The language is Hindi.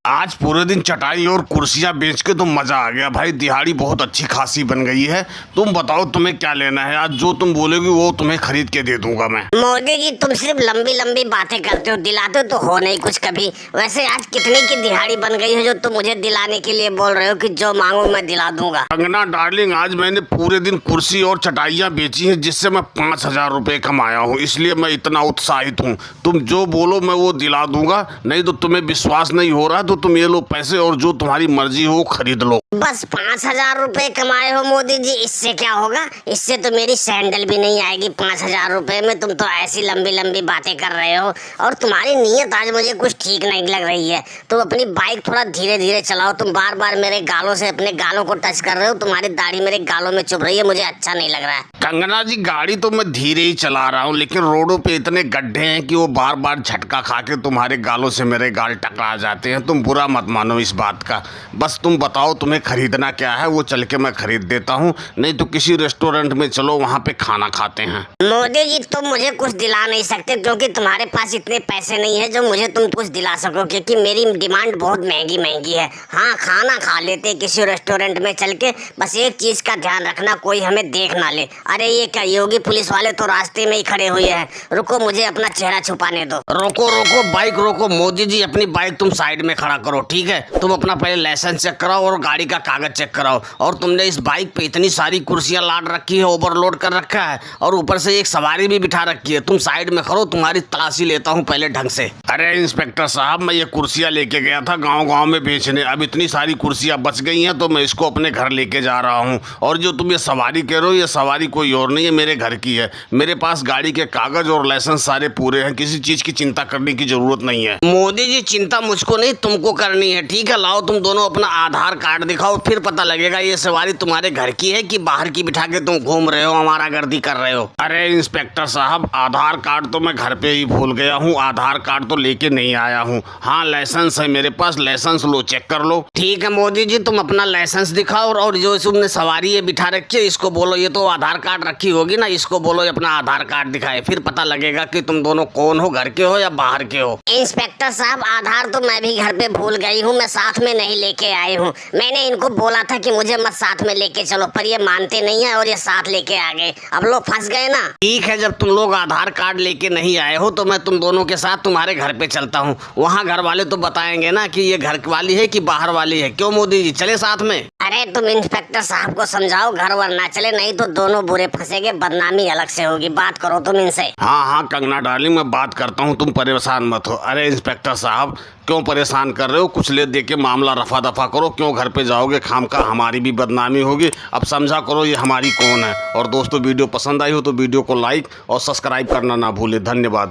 आज पूरे दिन चटाई और कुर्सियां बेच के तो मजा आ गया भाई। दिहाड़ी बहुत अच्छी खासी बन गई है। तुम बताओ तुम्हें क्या लेना है? आज जो तुम बोलोगी वो तुम्हें खरीद के दे दूंगा मैं। मोदी जी तुम सिर्फ लंबी लंबी बातें करते हो, दिलाते तो हो नहीं कुछ कभी। वैसे आज कितने की दिहाड़ी बन गई है जो तुम मुझे दिलाने के लिए बोल रहे हो कि जो मांगो मैं दिला दूंगा? कंगना डार्लिंग, आज मैंने पूरे दिन कुर्सी और चटाइयाँ बेची हैं जिससे मैं 5,000 रुपए कमाया हूँ, इसलिए मैं इतना उत्साहित हूँ। तुम जो बोलो मैं वो दिला दूंगा। नहीं तो तुम्हें विश्वास नहीं हो रहा तो तुम ये लो पैसे और जो तुम्हारी मर्जी हो खरीद लो। बस 5,000 रुपए कमाए हो मोदी जी, इससे क्या होगा? इससे तो मेरी सैंडल भी नहीं आएगी 5,000 रुपए में। तुम तो ऐसी लंबी लंबी बातें कर रहे हो और तुम्हारी नीयत आज मुझे कुछ ठीक नहीं लग रही है। तुम अपनी बाइक थोड़ा धीरे धीरे चलाओ। तुम बार बार मेरे गालों से अपने गालों को टच कर रहे हो। तुम्हारी दाढ़ी मेरे गालों में चुभ रही है, मुझे अच्छा नहीं लग रहा है। कंगना जी, गाड़ी तो मैं धीरे ही चला रहा हूँ, लेकिन रोडों पे इतने गड्ढे हैं कि वो बार बार झटका खा के तुम्हारे गालों से मेरे गाल टकरा जाते हैं। तुम बुरा मत मानो इस बात का। बस तुम बताओ तुम्हें खरीदना क्या है, वो चल के मैं खरीद देता हूँ। नहीं तो किसी रेस्टोरेंट में चलो, वहाँ पे खाना खाते हैं। मोदी जी तुम मुझे कुछ दिला नहीं सकते क्योंकि तुम्हारे पास इतने पैसे नहीं है जो मुझे तुम कुछ दिला सको, क्योंकि मेरी डिमांड बहुत महंगी महंगी है। हाँ, खाना खा लेते किसी रेस्टोरेंट में चल के। बस एक चीज का ध्यान रखना, कोई हमें देख ना ले। अरे ये क्या, योगी पुलिस वाले तो रास्ते में ही खड़े हुए हैं। रुको, मुझे अपना चेहरा छुपाने दो। रोको रोको, बाइक रोको। मोदी जी अपनी बाइक तुम साइड में खड़ा करो, ठीक है? तुम अपना पहले लाइसेंस चेक कराओ और गाड़ी का कागज चेक कराओ। और तुमने इस बाइक पे इतनी सारी कुर्सियां लाद रखी है, ओवरलोड कर रखा है और ऊपर से एक सवारी भी बिठा रखी है। तुम साइड में खड़ो, तुम्हारी तलाशी लेता हूँ पहले ढंग से। अरे इंस्पेक्टर साहब, मैं ये कुर्सियां लेके गया था गाँव गाँव में बेचने। अब इतनी सारी कुर्सियां बच गई हैं तो मैं इसको अपने घर लेके जा रहा हूँ। और जो तुम ये सवारी कह रहे हो, ये सवारी कोई और नहीं है, मेरे घर की है। मेरे पास गाड़ी के कागज और लाइसेंस सारे पूरे हैं, किसी चीज की चिंता करने की जरूरत नहीं है। मोदी जी चिंता मुझको नहीं, तुमको करनी है, ठीक है? लाओ तुम दोनों अपना आधार कार्ड दिखाओ, फिर पता लगेगा ये सवारी तुम्हारे घर की है कि बाहर की बिठा के तुम घूम रहे हो, हमारा गर्दी कर रहे हो। अरे इंस्पेक्टर साहब, आधार कार्ड तो मैं घर पे ही भूल गया हूँ, आधार कार्ड तो लेके नहीं आया हूँ। हाँ, लाइसेंस है मेरे पास, लाइसेंस लो, चेक कर लो। ठीक है मोदी जी, तुम अपना लाइसेंस दिखाओ और जो तुमने सवारी ये बिठा रखी है इसको बोलो ये तो आधार कार्ड रखी होगी ना, इसको बोलो अपना आधार कार्ड दिखाए, फिर पता लगेगा कि तुम दोनों कौन हो, घर के हो या बाहर के हो। इंस्पेक्टर साहब, आधार तो मैं भी घर पे भूल गई हूँ, मैं साथ में नहीं लेके आई हूँ। मैंने इनको बोला था कि मुझे मत साथ में लेके चलो, पर ये मानते नहीं है और ये साथ लेके आ गए। अब लोग फंस गए ना। ठीक है, जब तुम लोग आधार कार्ड लेके नहीं आए हो तो मैं तुम दोनों के साथ तुम्हारे घर पे चलता हूँ। वहाँ घर वाले तो बताएंगे ना कि ये घर वाली है कि बाहर वाली है। क्यों मोदी जी, चले साथ में? अरे तुम इंस्पेक्टर साहब को समझाओ घर वर ना चले, नहीं तो दोनों बुरे फंसेंगे, बदनामी अलग से होगी। बात करो तुम इनसे। हाँ हाँ कंगना डार्लिंग, मैं बात करता हूँ, तुम परेशान मत हो। अरे इंस्पेक्टर साहब, क्यों परेशान कर रहे हो? कुछ ले दे के मामला रफा दफा करो। क्यों घर पे जाओगे खाम का, हमारी भी बदनामी होगी। अब समझा करो ये हमारी कौन है। और दोस्तों, वीडियो पसंद आई हो तो वीडियो को लाइक और सब्सक्राइब करना ना भूले। धन्यवाद।